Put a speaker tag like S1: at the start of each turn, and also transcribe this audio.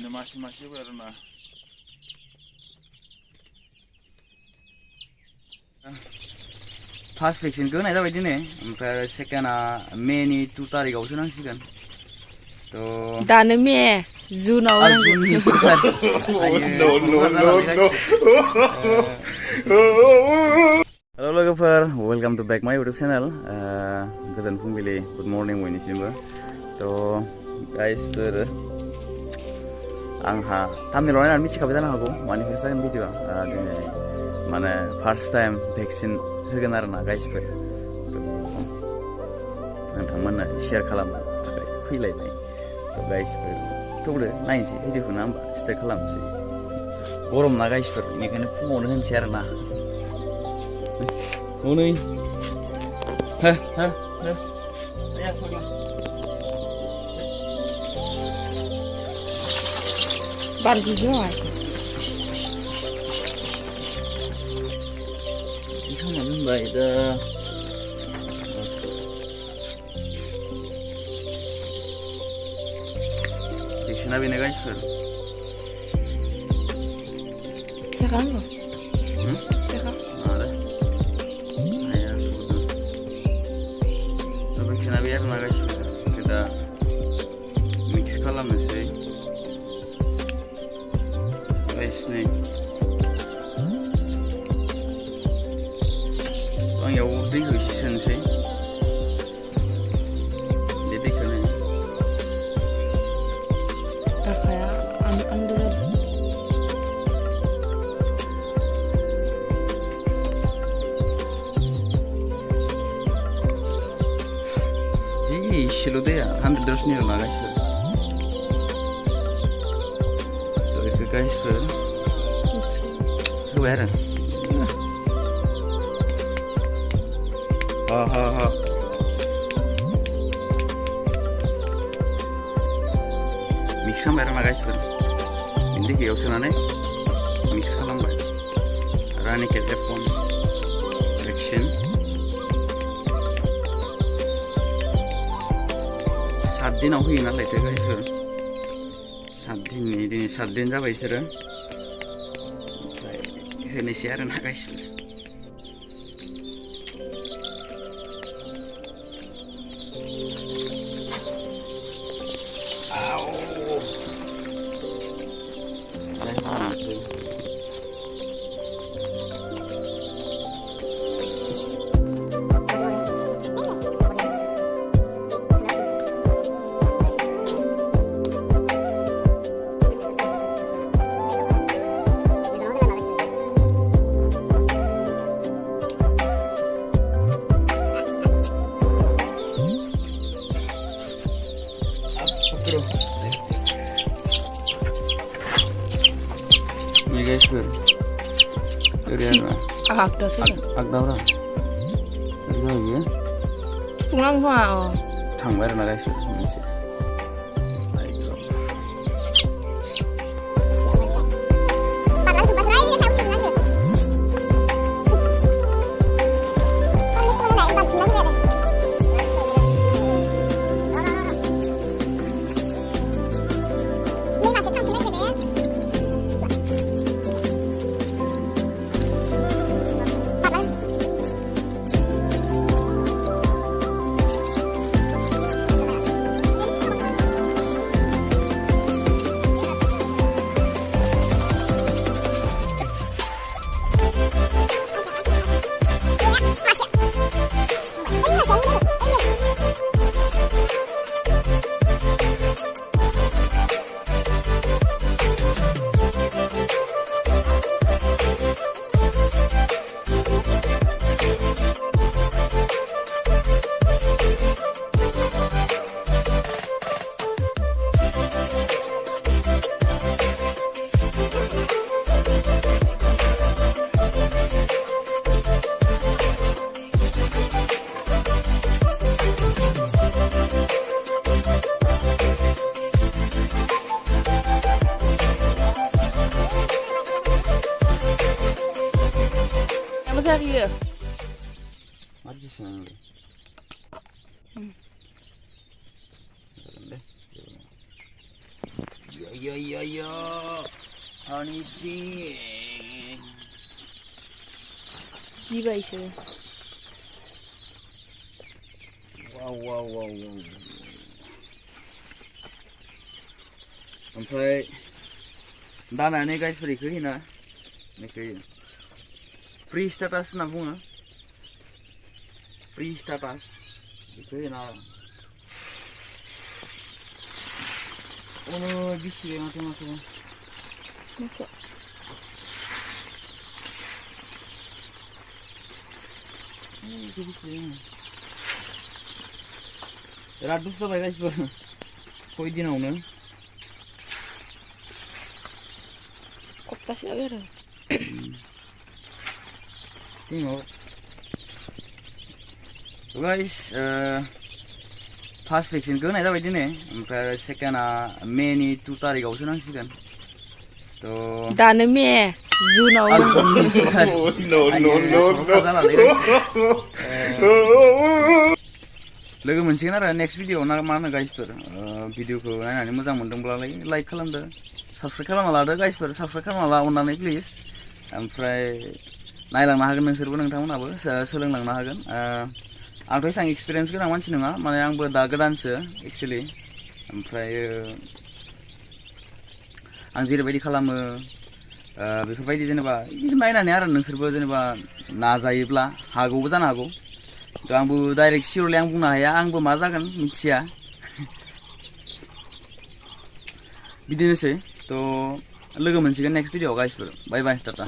S1: बिदिनो मासे मासे होबाय आरो ना फार्स्ट भेक्सिनखौ होनाय जाबाय दिनै ओमफ्राय सेकेन्डआ मेनि 2 तारिखआवसो नांसिगोन
S2: दानो मे जुनाव नांगोन
S1: हेल' लोगोफोर वेलकाम टु बेक माय इउटुब चेनेल गोजोन फुंबिलि गुड मर्निं बयनिसिमबो गाइसफोर आंहा थाम्बनेलाव नायनानै मिथिखाबाय जानो हागौ मानिफ्राय जागोन भिडिअआ दिनै माने फार्स्ट टाइम भेक्सिन होगोन आरो ना गाइसफोर नोंथांमोननो शेयार खालामनो थाखाय फैलायबाय गाइसफोर थौदो नायनोसै भिडिअखौ ना होमबा स्टार्ट खालामनोसै गरम ना गाइसफोर बेनिखायनो फुङावनो होनोसै आरो ना हनै
S2: बारजि जाबाय
S1: खामानि होनबाय दा भेक्सिना बेनो गाइसफोर
S2: Cekang lo? Cekang?
S1: Ada ayah sudah भेक्सिना बे आरो ना गाइसफोर दा मिक्स खालामनोसै गाइस नै आं याव दैखौ एसे सोनोसै बे दैखौ नै
S2: Kakak ambil
S1: इसेल' दैया 100 दसनि आरो ना गाइसफोर बेखौ गाइसफोर होबाय आरो मिक्स खालामबाय आरो ना गाइसफोर बिनि दैयाव सोनानै मिक्स खालामबाय रानिकेट F1 भेक्सिन 7 दिनाव होयो नालायथो गाइसफोर 7 दिननि दिनै 7 दिन जाबाय बिसोरो ओमफ्राय होनोसै आरो ना गाइसफोर Ini guys,
S2: agak sudah.
S1: Agak orang. Ini lagi ya.
S2: Pulang gua oh.
S1: Tangbar na guys, masih.
S2: Serius?
S1: Maju sini. Yo, Hanishi.
S2: गिबायसो
S1: Wow. ओमफ्राय दानानै गाइसफोर इखो होयोना इखो फ्रि स्टेटास होनना बुङो फ्रि स्टेटास इखो होयोना बिसि माथो
S2: माखो
S1: बिराद दुस जाबाय गाइसफोर 6 दिनावनो
S2: सप्तासे जाबाय आरो
S1: दिनाव गाइस फार्स्ट भेक्सिनखौ होनाय जाबाय दिनै ओमफ्राय सेकेन्डआ मेनि 2 तारिखआवसो नांसिगोन थ'
S2: दानो मे जुनाव
S1: लोगो मोनसिगोन आरो नेक्स्ट भिडिअ ना मा होनो गाइसफोर भिडिअखौ नायनानै मोजां मोनदोंब्लालाय लाइक खालामदो साबस्क्राइब खालामना लादो गाइसफोर साबस्क्राइब खालामना ला अननानै प्लिज ओमफ्राय नायलांनो हागोन नोंसोरबो नोंथांमोनहाबो सोलोंलांनो हागोन आंथ' एसां एक्सपिरियेन्स गोनां मानसि नङा माने आंबो दा गोदानसो एक्सुवेलि ओमफ्राय आं जेरैबायदि खालामो बेफोरबायदि जेनेबा बिदिनो नायनानै आरो नोंसोरबो जेनेबा नाजायोब्ला हागौबो जानो हागौ थ' आंबो डाइरेक्ट सियरलि आं बुंनो हाया आंबो मा जागोन मिथिया बिदिनोसै थ' लोगो मोनसिगोन नेक्स्ट भिडिअ गाइसफोर बाय टाटा